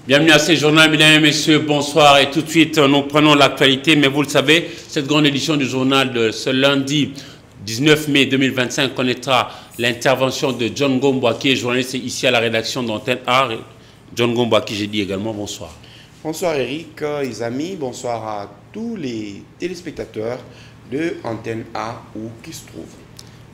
Bienvenue à ce journal, mesdames et messieurs, bonsoir et tout de suite nous prenons l'actualité, mais vous le savez, cette grande édition du journal de ce lundi 19 mai 2025 connaîtra l'intervention de John Gombouaki, journaliste ici à la rédaction d'Antenne A. John Gombouaki, j'ai dit également bonsoir. Bonsoir Eric, les amis, bonsoir à tous les téléspectateurs de Antenne A où qui se trouvent.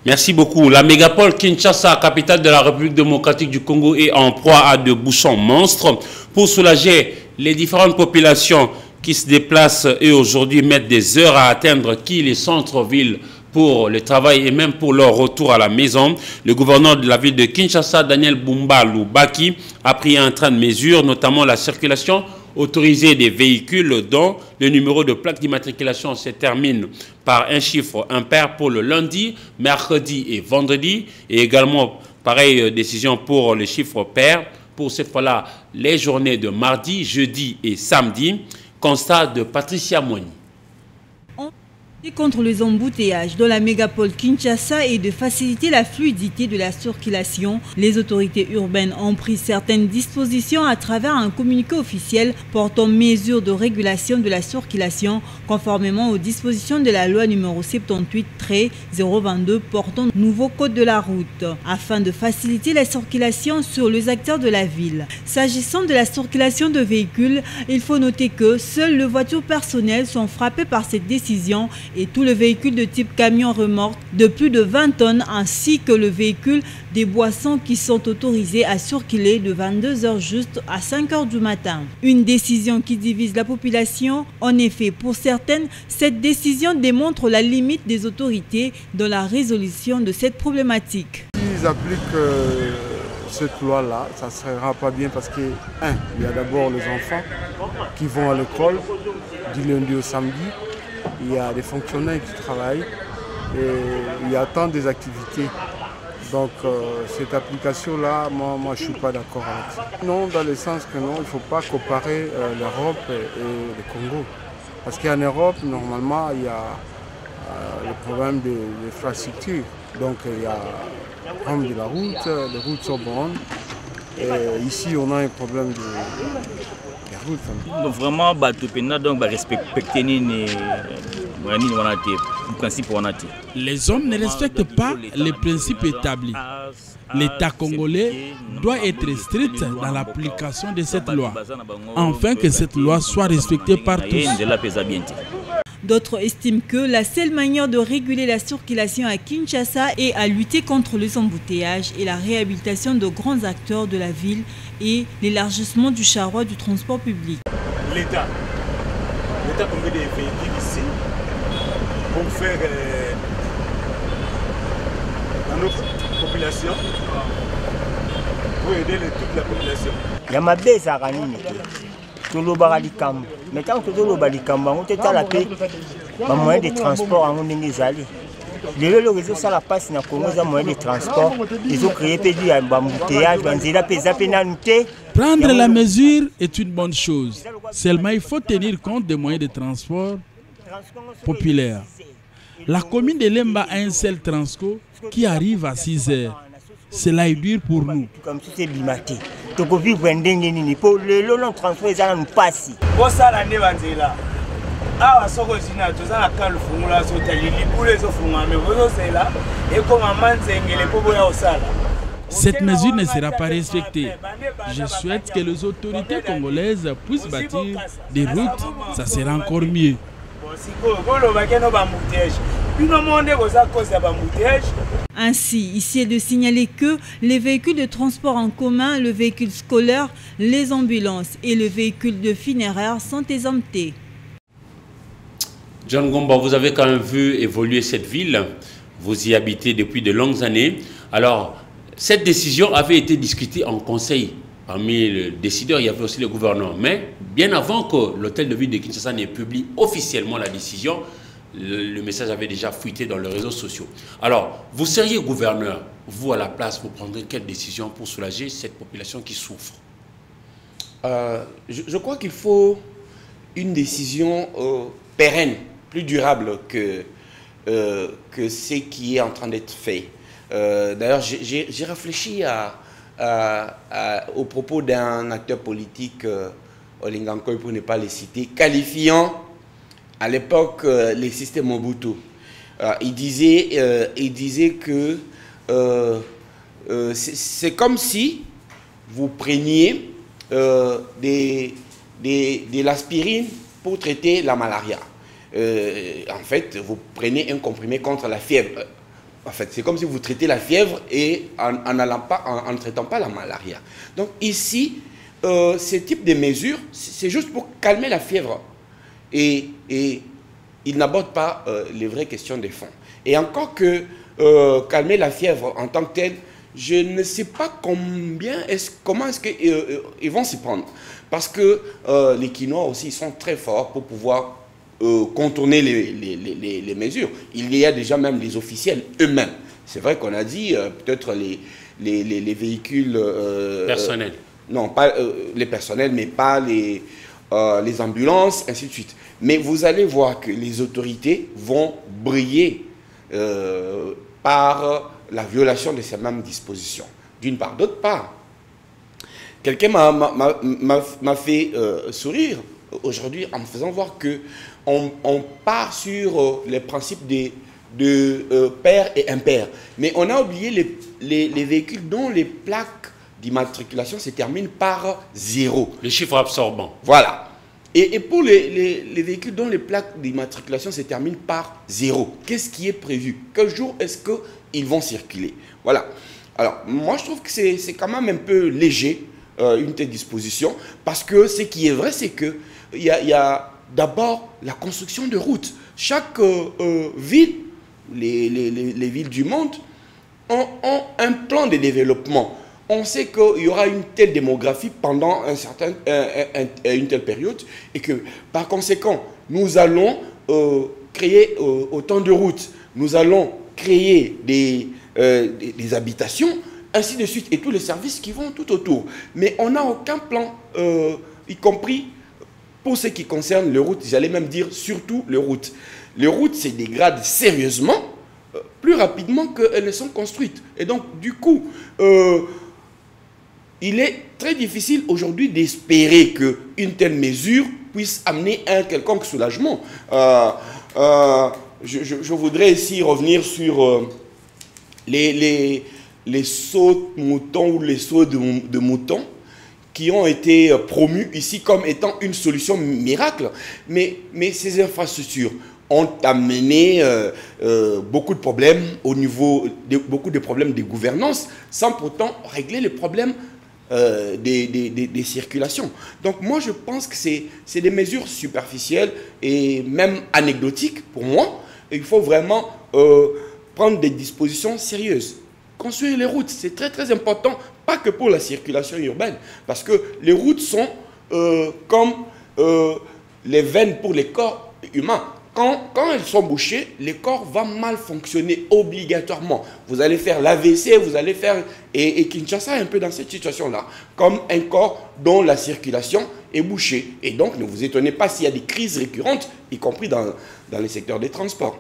Merci beaucoup. La mégapole Kinshasa, capitale de la République démocratique du Congo, est en proie à de bouchons monstres. Pour soulager les différentes populations qui se déplacent et aujourd'hui mettent des heures à atteindre les centres-villes pour le travail et même pour leur retour à la maison, le gouverneur de la ville de Kinshasa, Daniel Bumbalu Baki, a pris un train de mesures, notamment la circulation autorisée des véhicules dont le numéro de plaque d'immatriculation se termine par un chiffre impair pour le lundi, mercredi et vendredi, et également, pareille décision pour les chiffres pairs, pour cette fois-là, les journées de mardi, jeudi et samedi. Constat de Patricia Moigny. Contre les embouteillages dans la mégapole Kinshasa et de faciliter la fluidité de la circulation, les autorités urbaines ont pris certaines dispositions à travers un communiqué officiel portant mesures de régulation de la circulation conformément aux dispositions de la loi numéro 78-022 portant nouveau code de la route afin de faciliter la circulation sur les acteurs de la ville. S'agissant de la circulation de véhicules, il faut noter que seules les voitures personnelles sont frappées par cette décision et tous les véhicules de type camion-remorque de plus de 20 tonnes ainsi que le véhicule des boissons qui sont autorisés à circuler de 22 h juste à 5 h du matin. Une décision qui divise la population. En effet, pour certaines, cette décision démontre la limite des autorités dans la résolution de cette problématique. S'ils appliquent cette loi-là, ça ne sera pas bien parce que, il y a d'abord les enfants qui vont à l'école du lundi au samedi. Il y a des fonctionnaires qui travaillent et il y a tant des activités. Donc cette application-là, moi je ne suis pas d'accord avec ça. Non, dans le sens que non, il ne faut pas comparer l'Europe et le Congo. Parce qu'en Europe, normalement, il y a le problème de l'infrastructure. Donc il y a le problème de la route, les routes sont bonnes. Et ici, on a un problème de... Donc vraiment, respecter les hommes ne respectent pas les principes établis. L'État congolais doit être strict dans l'application de cette loi, afin que cette loi soit respectée par tous. D'autres estiment que la seule manière de réguler la circulation à Kinshasa est à lutter contre les embouteillages et la réhabilitation de grands acteurs de la ville et l'élargissement du charroi du transport public. L'État convient des véhicules ici pour faire dans notre population, pour aider toute la population. Mais tant que on a moyen de transport en le réseau ça la passe na Congo za moyen de transport ils ont créé pédi à embouteillage banzela pesa pénalité. Prendre la mesure est une bonne chose. Seulement il faut tenir compte des moyens de transport populaires. La commune de Lemba a un seul transco qui arrive à 6 h. Cela est dur pour nous. Comme si c'est bimaté. Donc on vit vendenge nini pour le long transport ça nous passe. Pour ça la ne banzela. Ah, ce que je dis, tout ça, quand le fond là, sur les pour les autres, mais vous c'est là, et comme un man, c'est les pauvres au sale. Cette mesure ne sera pas respectée. Je souhaite que les autorités congolaises puissent bâtir des routes, ça sera encore mieux. Ainsi, ici est de signaler que les véhicules de transport en commun, le véhicule scolaire, les ambulances et le véhicule de funéraire sont exemptés. John Gomba, vous avez quand même vu évoluer cette ville. Vous y habitez depuis de longues années. Alors, cette décision avait été discutée en conseil Parmi les décideurs, il y avait aussi les gouverneurs. Mais bien avant que l'hôtel de ville de Kinshasa n'ait publié officiellement la décision, le message avait déjà fuité dans les réseaux sociaux. Alors, vous seriez gouverneur, vous à la place, vous prendrez quelle décision pour soulager cette population qui souffre? Je crois qu'il faut une décision pérenne, plus durable que ce qui est en train d'être fait. D'ailleurs, j'ai réfléchi au propos d'un acteur politique, Olingankoy pour ne pas les citer, qualifiant à l'époque les systèmes Mobutu. Il disait que c'est comme si vous preniez de l'aspirine pour traiter la malaria. En fait, vous prenez un comprimé contre la fièvre. En fait, c'est comme si vous traitez la fièvre et en ne traitant pas la malaria. Donc ici, ce type de mesures, c'est juste pour calmer la fièvre. Et il n'aborde pas les vraies questions des fonds. Et encore que calmer la fièvre en tant que telle, je ne sais pas comment est-ce qu'ils vont s'y prendre. Parce que les Quinois aussi sont très forts pour pouvoir contourner les mesures. Il y a déjà même les officiels eux-mêmes. C'est vrai qu'on a dit peut-être les véhicules... personnels. Non, pas les personnels, mais pas les ambulances, ainsi de suite. Mais vous allez voir que les autorités vont briller par la violation de ces mêmes dispositions. D'une part. D'autre part, quelqu'un m'a fait sourire aujourd'hui en me faisant voir qu'on part sur les principes de pair et impair. Mais on a oublié les véhicules dont les plaques d'immatriculation se terminent par 0. Les chiffres absorbants. Voilà. Et pour les véhicules dont les plaques d'immatriculation se terminent par 0, qu'est-ce qui est prévu? Quel jour est-ce qu'ils vont circuler? Voilà. Alors, moi, je trouve que c'est quand même un peu léger, une telle disposition, parce que ce qui est vrai, c'est qu'il y a d'abord la construction de routes. Chaque ville, les villes du monde, ont un plan de développement. On sait qu'il y aura une telle démographie pendant une telle période et que, par conséquent, nous allons créer autant de routes, nous allons créer des habitations, ainsi de suite, et tous les services qui vont tout autour. Mais on n'a aucun plan, y compris pour ce qui concerne les routes, j'allais même dire surtout les routes. Les routes se dégradent sérieusement, plus rapidement qu'elles ne sont construites. Et donc, du coup... il est très difficile aujourd'hui d'espérer qu'une telle mesure puisse amener un quelconque soulagement. Je voudrais ici revenir sur les sauts de moutons ou les sauts de moutons qui ont été promus ici comme étant une solution miracle. Mais ces infrastructures ont amené beaucoup de problèmes au niveau beaucoup de problèmes de gouvernance sans pourtant régler les problèmes des circulations. Donc moi je pense que c'est des mesures superficielles et même anecdotiques pour moi. Il faut vraiment prendre des dispositions sérieuses. Construire les routes, c'est très très important, pas que pour la circulation urbaine, parce que les routes sont comme les veines pour les corps humains. Quand elles sont bouchées, les corps vont mal fonctionner obligatoirement. Vous allez faire l'AVC, vous allez faire... Et Kinshasa est un peu dans cette situation-là, comme un corps dont la circulation est bouchée. Et donc, ne vous étonnez pas s'il y a des crises récurrentes, y compris dans les secteurs des transports.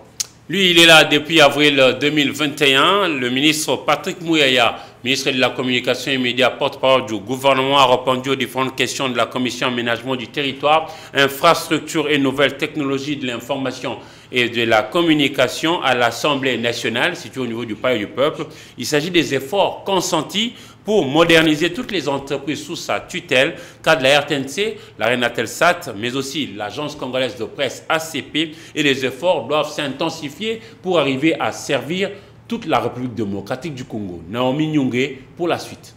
Lui, il est là depuis avril 2021. Le ministre Patrick Mouyaya, ministre de la Communication et Médias, porte-parole du gouvernement, a répondu aux différentes questions de la Commission aménagement du territoire, infrastructure et nouvelles technologies de l'information et de la communication à l'Assemblée nationale, située au niveau du Palais du Peuple. Il s'agit des efforts consentis pour moderniser toutes les entreprises sous sa tutelle, car de la RTNC, la Renatelsat, mais aussi l'agence congolaise de presse ACP, et les efforts doivent s'intensifier pour arriver à servir toute la République démocratique du Congo. Naomi Nyungé pour la suite.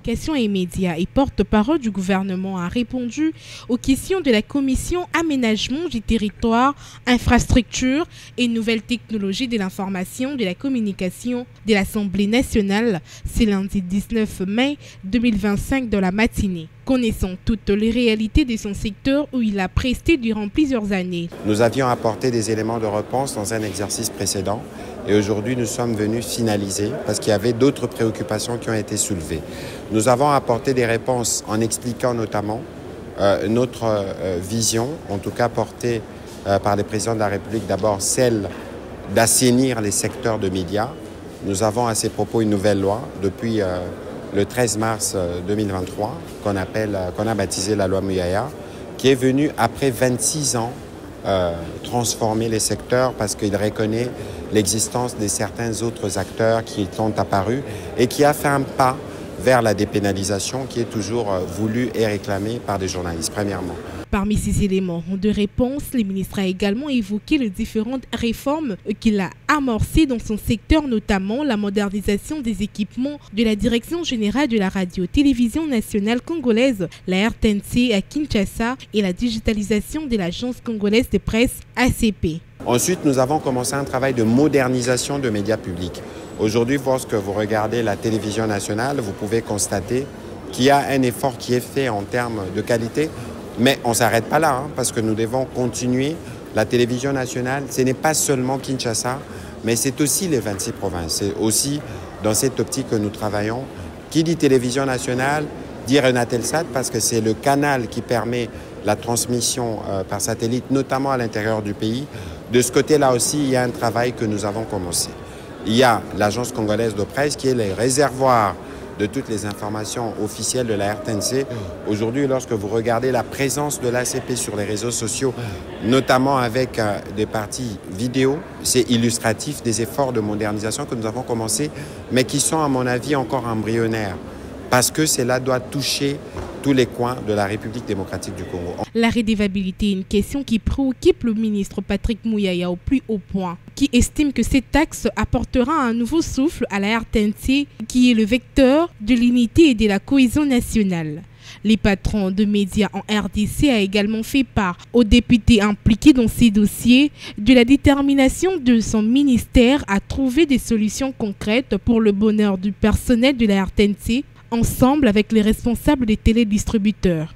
communication et médias et porte-parole du gouvernement, a répondu aux questions de la commission aménagement du territoire, infrastructure et nouvelles technologies de l'information de la communication de l'Assemblée nationale. C'est lundi 19 mai 2025 dans la matinée. Connaissant toutes les réalités de son secteur où il a presté durant plusieurs années. Nous avions apporté des éléments de réponse dans un exercice précédent et aujourd'hui nous sommes venus finaliser parce qu'il y avait d'autres préoccupations qui ont été soulevées. Nous avons apporté des réponses en expliquant notamment notre vision, en tout cas portée par le président de la République, d'abord celle d'assainir les secteurs de médias. Nous avons à ces propos une nouvelle loi depuis le 13 mars 2023, qu'on a baptisé la loi Mouyaya, qui est venue après 26 ans transformer les secteurs parce qu'il reconnaît l'existence de certains autres acteurs qui sont apparus et qui a fait un pas vers la dépénalisation qui est toujours voulue et réclamée par des journalistes, premièrement. Parmi ces éléments de réponse, le ministre a également évoqué les différentes réformes qu'il a amorcées dans son secteur, notamment la modernisation des équipements de la Direction générale de la radio-télévision nationale congolaise, la RTNC à Kinshasa, et la digitalisation de l'agence congolaise de presse ACP. Ensuite, nous avons commencé un travail de modernisation de médias publics. Aujourd'hui, lorsque vous regardez la télévision nationale, vous pouvez constater qu'il y a un effort qui est fait en termes de qualité. Mais on ne s'arrête pas là, parce que nous devons continuer. La télévision nationale, ce n'est pas seulement Kinshasa, mais c'est aussi les 26 provinces. C'est aussi dans cette optique que nous travaillons. Qui dit télévision nationale, dit Renatelsat, parce que c'est le canal qui permet la transmission par satellite, notamment à l'intérieur du pays. De ce côté-là aussi, il y a un travail que nous avons commencé. Il y a l'agence congolaise de presse qui est le réservoir de toutes les informations officielles de la RTNC. Aujourd'hui, lorsque vous regardez la présence de l'ACP sur les réseaux sociaux, notamment avec des parties vidéo, c'est illustratif des efforts de modernisation que nous avons commencé, mais qui sont, à mon avis, encore embryonnaires, parce que cela doit toucher tous les coins de la République démocratique du Congo. La redevabilité est une question qui préoccupe le ministre Patrick Mouyaya au plus haut point, qui estime que cette taxe apportera un nouveau souffle à la RTNC, qui est le vecteur de l'unité et de la cohésion nationale. Les patrons de médias en RDC a également fait part aux députés impliqués dans ces dossiers de la détermination de son ministère à trouver des solutions concrètes pour le bonheur du personnel de la RTNC, ensemble avec les responsables des télédistributeurs.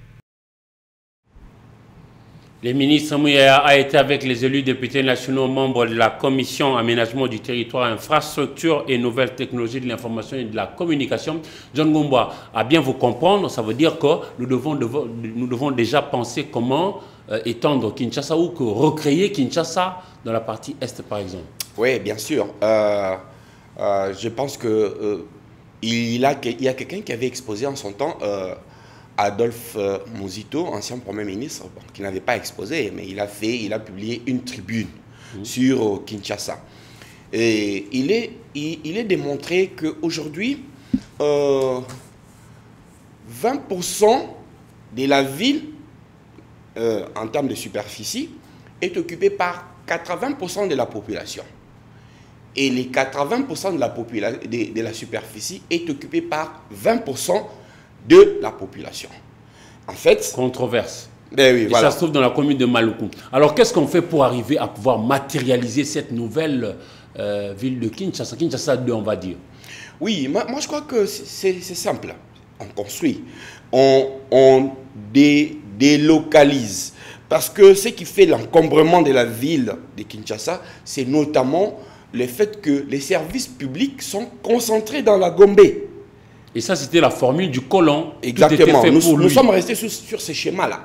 Le ministre Mouyaya a été avec les élus députés nationaux membres de la commission aménagement du territoire, infrastructure et nouvelles technologies de l'information et de la communication. John Gomba, à bien vous comprendre, ça veut dire que nous devons déjà penser comment étendre Kinshasa ou que recréer Kinshasa dans la partie Est par exemple. Oui, bien sûr. Je pense que il y a quelqu'un qui avait exposé en son temps, Adolphe Muzito, ancien Premier ministre, qui n'avait pas exposé, mais il a publié une tribune sur Kinshasa. Et il est démontré qu'aujourd'hui, 20% de la ville, en termes de superficie, est occupée par 80% de la population. Et les 80% de la superficie est occupée par 20% de la population. En fait... Controverse. Ben oui, voilà. Ça se trouve dans la commune de Maluku. Alors, qu'est-ce qu'on fait pour arriver à pouvoir matérialiser cette nouvelle ville de Kinshasa, Kinshasa 2, on va dire? Oui, moi je crois que c'est simple. On construit, on délocalise. Parce que ce qui fait l'encombrement de la ville de Kinshasa, c'est notamment le fait que les services publics sont concentrés dans la Gombe. Et ça, c'était la formule du colon. Exactement. Nous sommes restés sur ces schémas-là.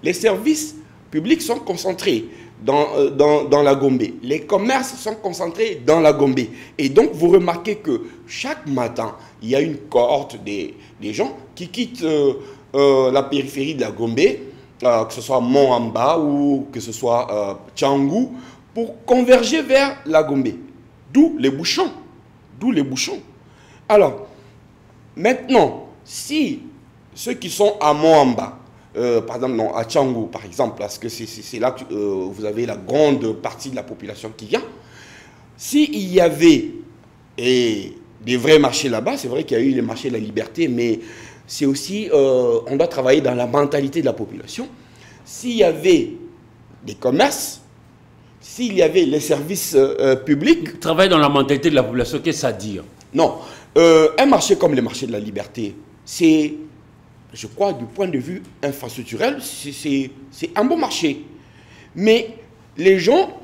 Les services publics sont concentrés dans la Gombe. Les commerces sont concentrés dans la Gombe. Et donc, vous remarquez que chaque matin, il y a une cohorte des gens qui quittent la périphérie de la Gombe, que ce soit Moamba ou que ce soit Tchangou, pour converger vers la Gombe. D'où les bouchons. Alors, maintenant, si ceux qui sont à Moamba, par exemple, non, à Tchangou, par exemple, parce que c'est là que vous avez la grande partie de la population qui vient, s'il y avait des vrais marchés là-bas. C'est vrai qu'il y a eu les marchés de la liberté, mais c'est aussi, on doit travailler dans la mentalité de la population. S'il y avait des commerces, s'il y avait les services publics... Travailler dans la mentalité de la population, qu'est-ce que ça veut dire? Non. Un marché comme le marché de la liberté, c'est, je crois, du point de vue infrastructurel, c'est un bon marché. Mais les gens,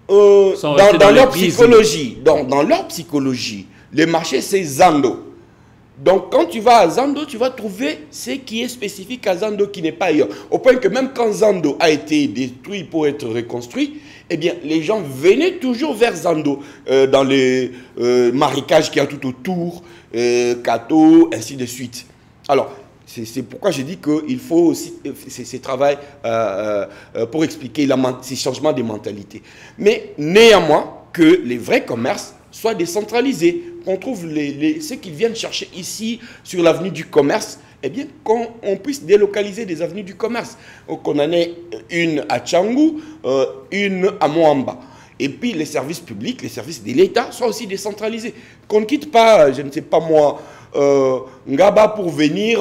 dans leur psychologie, dans leur psychologie, le marché, c'est Zando. Donc, quand tu vas à Zando, tu vas trouver ce qui est spécifique à Zando qui n'est pas ailleurs. Au point que même quand Zando a été détruit pour être reconstruit, eh bien, les gens venaient toujours vers Zando, dans les marécages qu'il y a tout autour, Kato, ainsi de suite. Alors, c'est pourquoi je dis qu'il faut aussi ces travail pour expliquer ces changements de mentalité. Mais néanmoins, que les vrais commerces soient décentralisés, qu'on trouve ceux qui viennent chercher ici sur l'avenue du commerce, eh bien, qu'on puisse délocaliser des avenues du commerce. Qu'on en ait une à Tchangou, une à Moamba. Et puis les services publics, les services de l'État soient aussi décentralisés. Qu'on ne quitte pas, je ne sais pas moi, Ngaba pour venir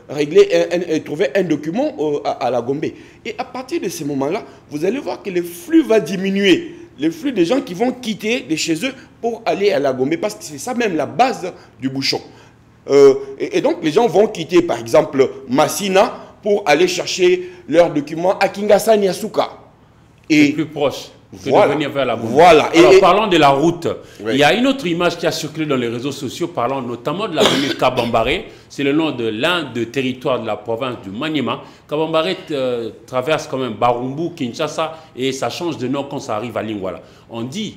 régler trouver un document à la Gombe. Et à partir de ce moment-là, vous allez voir que le flux va diminuer. Le flux des gens qui vont quitter de chez eux pour aller à la Gombe, parce que c'est ça même la base du bouchon. Et donc les gens vont quitter par exemple Massina pour aller chercher leurs documents à Kinshasa Nyasuka. Et plus proche. Voilà. De venir vers la Gombe. Voilà. Alors, parlant de la route, oui. Il y a une autre image qui a circulé dans les réseaux sociaux, parlant notamment de l'avenue Kabambare. C'est le nom de l'un des territoires de la province du Maniema. Kabambare traverse quand même Barumbu, Kinshasa, et ça change de nom quand ça arrive à Lingwala. On dit,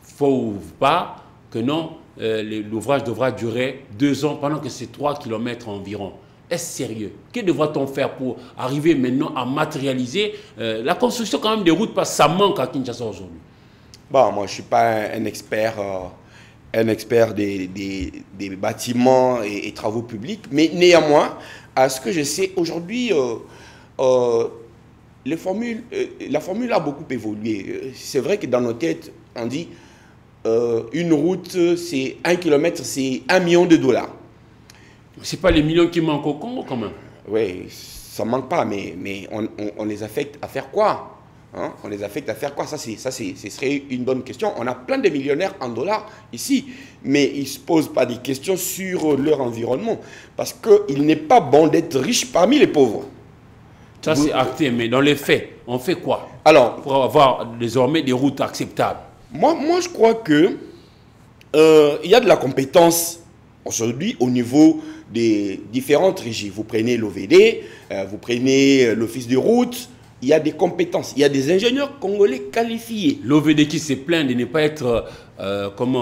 faut pas que non, l'ouvrage devra durer 2 ans, pendant que c'est 3 km environ. Est-ce sérieux? Que devra-t-on faire pour arriver maintenant à matérialiser la construction quand même des routes, parce que ça manque à Kinshasa aujourd'hui? Bon, moi, je ne suis pas un expert des bâtiments et travaux publics, mais néanmoins, à ce que je sais, aujourd'hui, la formule a beaucoup évolué. C'est vrai que dans nos têtes, on dit une route, c'est 1 kilomètre, c'est $1 million. Ce n'est pas les millions qui manquent au Congo quand même. Oui, ça ne manque pas, mais on les affecte à faire quoi, hein? On les affecte à faire quoi? Ce serait une bonne question. On a plein de millionnaires en dollars ici, mais ils ne se posent pas des questions sur leur environnement. Parce qu'il n'est pas bon d'être riche parmi les pauvres. Ça c'est acté, mais dans les faits, on fait quoi alors, pour avoir désormais des routes acceptables? Moi je crois que il y a de la compétence aujourd'hui au niveau des différentes régies. Vous prenez l'OVD, vous prenez l'Office de route, il y a des compétences, il y a des ingénieurs congolais qualifiés. L'OVD qui se plaint de ne pas être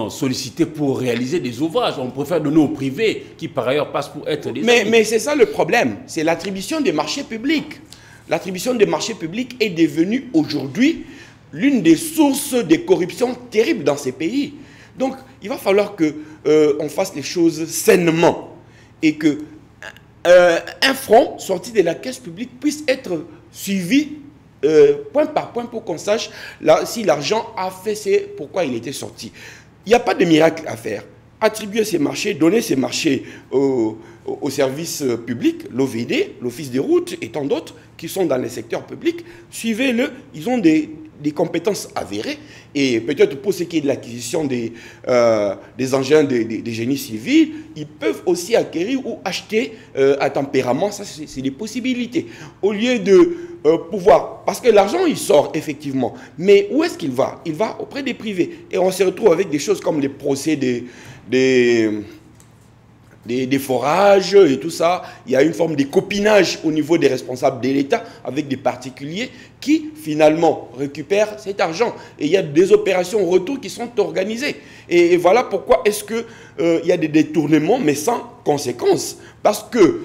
sollicité pour réaliser des ouvrages. On préfère donner aux privés qui par ailleurs passent pour être des... Mais c'est ça le problème, c'est l'attribution des marchés publics. L'attribution des marchés publics est devenue aujourd'hui l'une des sources de corruption terribles dans ces pays. Donc, il va falloir qu'on fasse les choses sainement et que un franc sorti de la caisse publique puisse être suivi point par point pour qu'on sache si l'argent a fait, c'est pourquoi il était sorti. Il n'y a pas de miracle à faire. Attribuer ces marchés, donner ces marchés aux services publics, l'OVD, l'Office des routes et tant d'autres qui sont dans les secteurs publics, suivez-le, ils ont des compétences avérées, et peut-être pour ce qui est de l'acquisition des engins des génies civils, ils peuvent aussi acquérir ou acheter à tempérament, ça c'est des possibilités. Au lieu de pouvoir, parce que l'argent il sort effectivement, mais où est-ce qu'il va? Il va auprès des privés, et on se retrouve avec des choses comme les procès des forages et tout ça. Il y a une forme de copinage au niveau des responsables de l'État avec des particuliers qui finalement récupèrent cet argent. Et il y a des opérations au retour qui sont organisées. Et voilà pourquoi est-ce qu'il y a des détournements mais sans conséquences. Parce que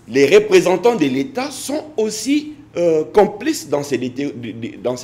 les représentants de l'État sont aussi complices dans ces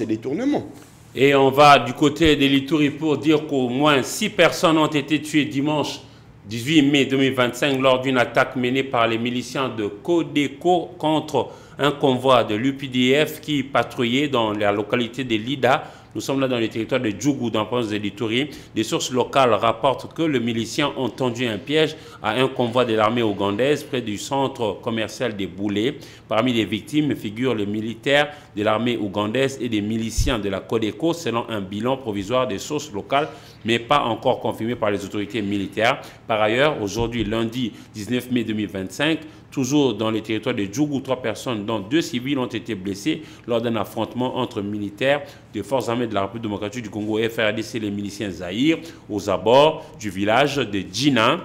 détournements. Et on va du côté de l'Ituri pour dire qu'au moins 6 personnes ont été tuées dimanche 18 mai 2025 lors d'une attaque menée par les miliciens de Codeco contre un convoi de l'UPDF qui patrouillait dans la localité de Lida Nous sommes là dans le territoire de Djougou, dans la province de l'Ituri. Des sources locales rapportent que le milicien ont tendu un piège à un convoi de l'armée ougandaise près du centre commercial des Boulets. Parmi les victimes figurent les militaires de l'armée ougandaise et des miliciens de la Codeco, selon un bilan provisoire des sources locales, mais pas encore confirmé par les autorités militaires. Par ailleurs, aujourd'hui, lundi 19 mai 2025, toujours dans les territoires de Djougou, 3 personnes, dont 2 civils, ont été blessés lors d'un affrontement entre militaires des forces armées de la République démocratique du Congo et FARDC et les miliciens Zahir aux abords du village de Djina,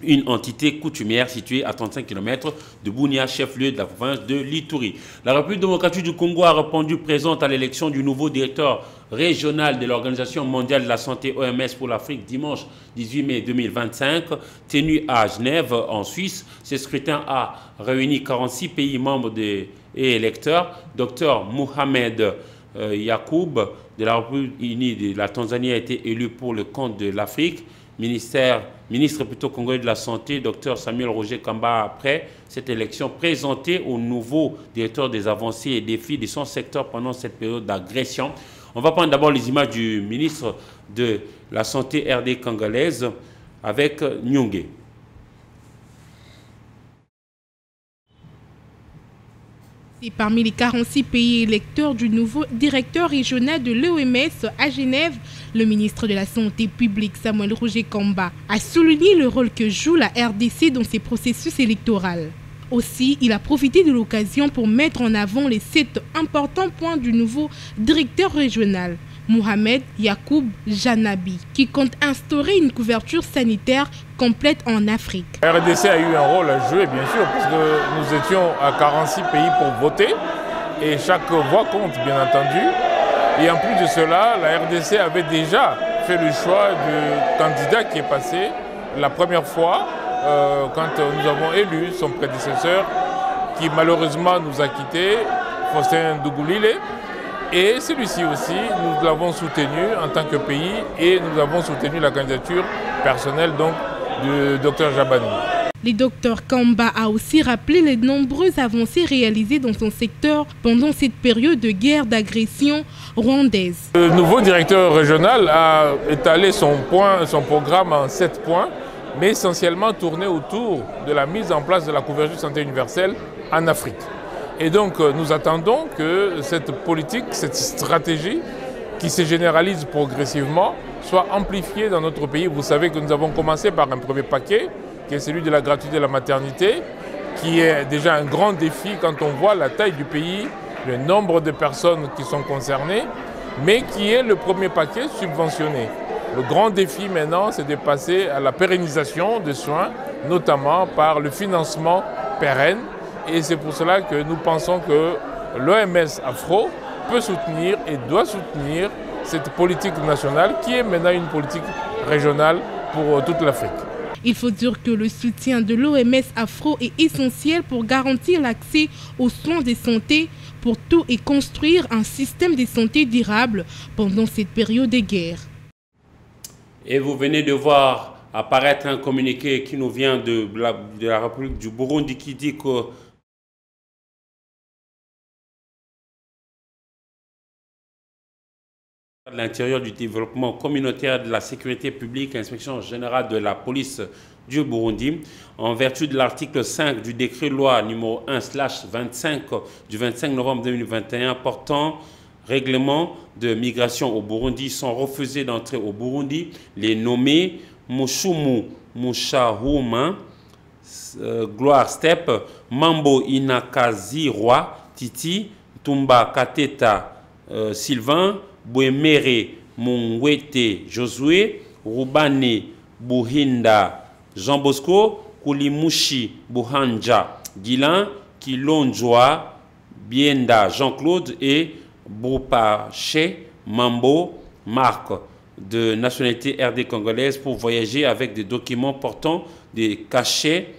une entité coutumière située à 35 km de Bunia, chef-lieu de la province de l'Ituri. La République démocratique du Congo a répondu présente à l'élection du nouveau directeur régional de l'Organisation mondiale de la santé OMS pour l'Afrique dimanche 18 mai 2025, tenu à Genève en Suisse. Ce scrutin a réuni 46 pays membres et électeurs. Dr Mohamed Yacoub de la République unie de la Tanzanie a été élu pour le compte de l'Afrique. Ministre congolais de la Santé, Dr Samuel Roger Kamba, après cette élection, présenté au nouveau directeur des avancées et défis de son secteur pendant cette période d'agression. On va prendre d'abord les images du ministre de la Santé RD congolaise avec Nyongé. Et parmi les 46 pays électeurs du nouveau directeur régional de l'OMS à Genève, le ministre de la Santé publique Samuel Roger Kamba a souligné le rôle que joue la RDC dans ces processus électoraux. Aussi, il a profité de l'occasion pour mettre en avant les 7 importants points du nouveau directeur régional, Mohamed Yacoub Janabi, qui compte instaurer une couverture sanitaire complète en Afrique. La RDC a eu un rôle à jouer, bien sûr, parce que nous étions à 46 pays pour voter et chaque voix compte, bien entendu. Et en plus de cela, la RDC avait déjà fait le choix du candidat qui est passé la première fois quand nous avons élu son prédécesseur qui malheureusement nous a quittés, Faustin Dougoulile. Et celui-ci aussi, nous l'avons soutenu en tant que pays et nous avons soutenu la candidature personnelle donc, du Dr Jabani. Le Dr Kamba a aussi rappelé les nombreuses avancées réalisées dans son secteur pendant cette période de guerre d'agression rwandaise. Le nouveau directeur régional a étalé son programme en 7 points, mais essentiellement tourné autour de la mise en place de la couverture santé universelle en Afrique. Et donc nous attendons que cette politique, cette stratégie qui se généralise progressivement soit amplifiée dans notre pays. Vous savez que nous avons commencé par un premier paquet qui est celui de la gratuité de la maternité, qui est déjà un grand défi quand on voit la taille du pays, le nombre de personnes qui sont concernées, mais qui est le premier paquet subventionné. Le grand défi maintenant, c'est de passer à la pérennisation des soins, notamment par le financement pérenne. Et c'est pour cela que nous pensons que l'OMS Afro peut soutenir et doit soutenir cette politique nationale qui est maintenant une politique régionale pour toute l'Afrique. Il faut dire que le soutien de l'OMS Afro est essentiel pour garantir l'accès aux soins de santé pour tout et construire un système de santé durable pendant cette période de guerre. Et vous venez de voir apparaître un communiqué qui nous vient de la République du Burundi qui dit que de l'Intérieur, du développement communautaire, de la sécurité publique, inspection générale de la police du Burundi, en vertu de l'article 5 du décret-loi numéro 1/25 du 25 novembre 2021 portant règlement de migration au Burundi, sont refusés d'entrer au Burundi les nommés Mushumu Mushahuma, Gloire Step, Mambo Inakazirwa, Titi, Tumba Kateta, Sylvain, Bouemere Mungwete Josué, Rubane Buhinda Jean Bosco, Koulimushi Buhanja Guilain, Kilonjoa Bienda Jean-Claude et Boupache Mambo Marc, de nationalité RD congolaise, pour voyager avec des documents portant des cachets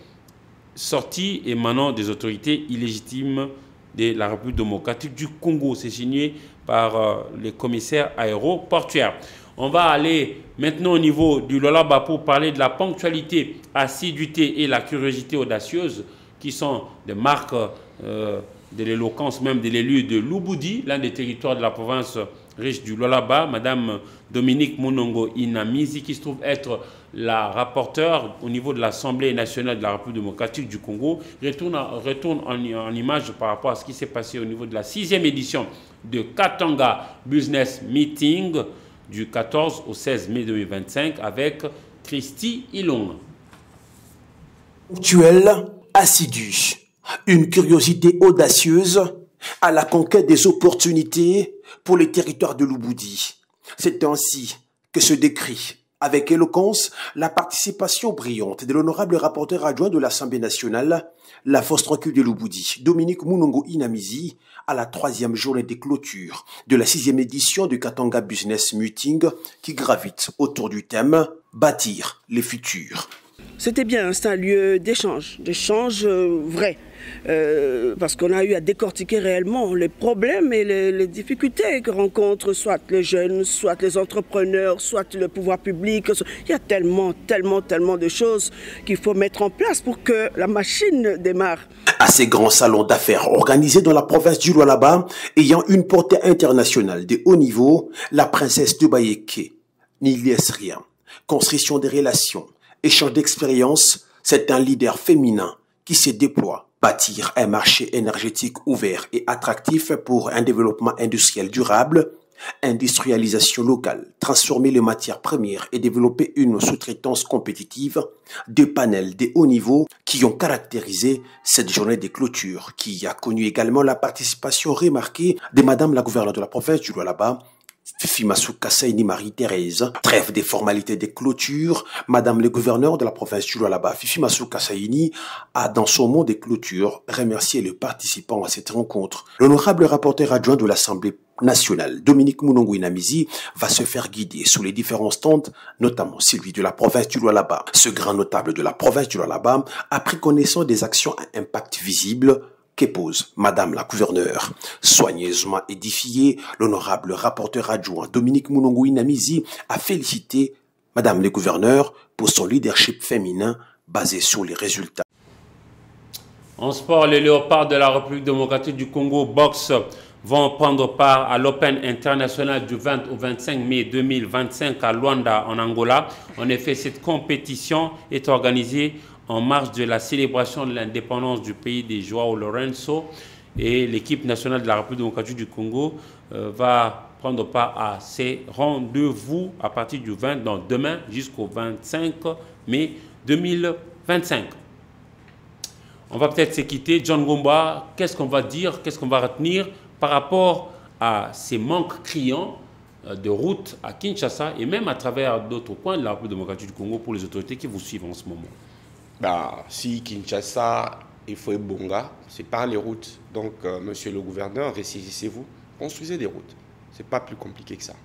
sortis émanant des autorités illégitimes de la République démocratique du Congo. C'est signé par les commissaires aéroportuaires. On va aller maintenant au niveau du Lolaba pour parler de la ponctualité, assiduité et la curiosité audacieuse qui sont des marques de l'éloquence même de l'élu de Lubudi, l'un des territoires de la province riche du Lualaba, Madame Dominique Munongo Inamizi, qui se trouve être la rapporteure au niveau de l'Assemblée nationale de la République démocratique du Congo, retourne en image par rapport à ce qui s'est passé au niveau de la 6e édition de Katanga Business Meeting du 14 au 16 mai 2025 avec Christy Ilong. Ponctuel, assidu, une curiosité audacieuse à la conquête des opportunités pour les territoires de l'Uboudi. C'est ainsi que se décrit avec éloquence la participation brillante de l'honorable rapporteur adjoint de l'Assemblée nationale, la force tranquille de l'Uboudi, Dominique Munongo Inamizi, à la 3e journée des clôtures de la 6e édition du Katanga Business Meeting qui gravite autour du thème « Bâtir les futurs ». C'était bien, c'est un lieu d'échange vrai, parce qu'on a eu à décortiquer réellement les problèmes et les difficultés que rencontrent soit les jeunes, soit les entrepreneurs, soit le pouvoir public. Il y a tellement de choses qu'il faut mettre en place pour que la machine démarre. À ces grands salons d'affaires organisés dans la province du Lualaba, ayant une portée internationale de haut niveau, la princesse de Bayeke n'y laisse rien. Construction des relations, échange d'expériences, c'est un leader féminin qui se déploie. Bâtir un marché énergétique ouvert et attractif pour un développement industriel durable, industrialisation locale, transformer les matières premières et développer une sous-traitance compétitive, deux panels de haut niveau qui ont caractérisé cette journée de clôture, qui a connu également la participation remarquée de Madame la gouverneure de la province du Lualaba, Fifi Masuka Saini Marie-Thérèse. Trêve des formalités de clôture, Madame le gouverneur de la province du Lualaba, Fifi Masuka Saini, a dans son mot de clôture remercié les participants à cette rencontre. L'honorable rapporteur adjoint de l'Assemblée nationale, Dominique Munongo Inamizi, va se faire guider sous les différents stands, notamment celui de la province du Lualaba. Ce grand notable de la province du Lualaba a pris connaissance des actions à impact visible qu'épose Madame la gouverneure. Soigneusement édifié, l'honorable rapporteur adjoint Dominique Munongo Inamizi a félicité Madame le gouverneur pour son leadership féminin basé sur les résultats. En sport, les léopards de la République démocratique du Congo boxe vont prendre part à l'Open international du 20 au 25 mai 2025 à Luanda en Angola. En effet, cette compétition est organisée en marge de la célébration de l'indépendance du pays des João Lourenço, et l'équipe nationale de la République démocratique du Congo va prendre part à ces rendez-vous à partir du 20, donc demain jusqu'au 25 mai 2025. On va peut-être se quitter. John Gomba, qu'est-ce qu'on va dire, qu'est-ce qu'on va retenir par rapport à ces manques criants de route à Kinshasa et même à travers d'autres coins de la République démocratique du Congo pour les autorités qui vous suivent en ce moment? Si Kinshasa et Fouet-Bonga, c'est par les routes. Donc, monsieur le gouverneur, ressaisissez-vous, construisez des routes. C'est pas plus compliqué que ça.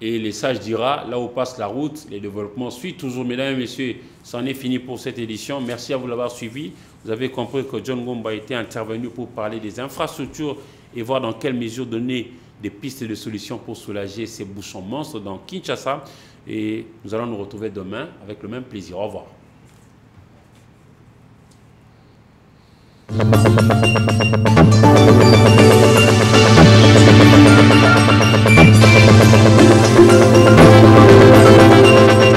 Et les sages dira, là où passe la route, les développements suivent toujours. Mesdames et messieurs, c'en est fini pour cette édition. Merci à vous d'avoir suivi. Vous avez compris que John Gomba était intervenu pour parler des infrastructures et voir dans quelle mesure donner des pistes de solutions pour soulager ces bouchons monstres dans Kinshasa. Et nous allons nous retrouver demain avec le même plaisir. Au revoir.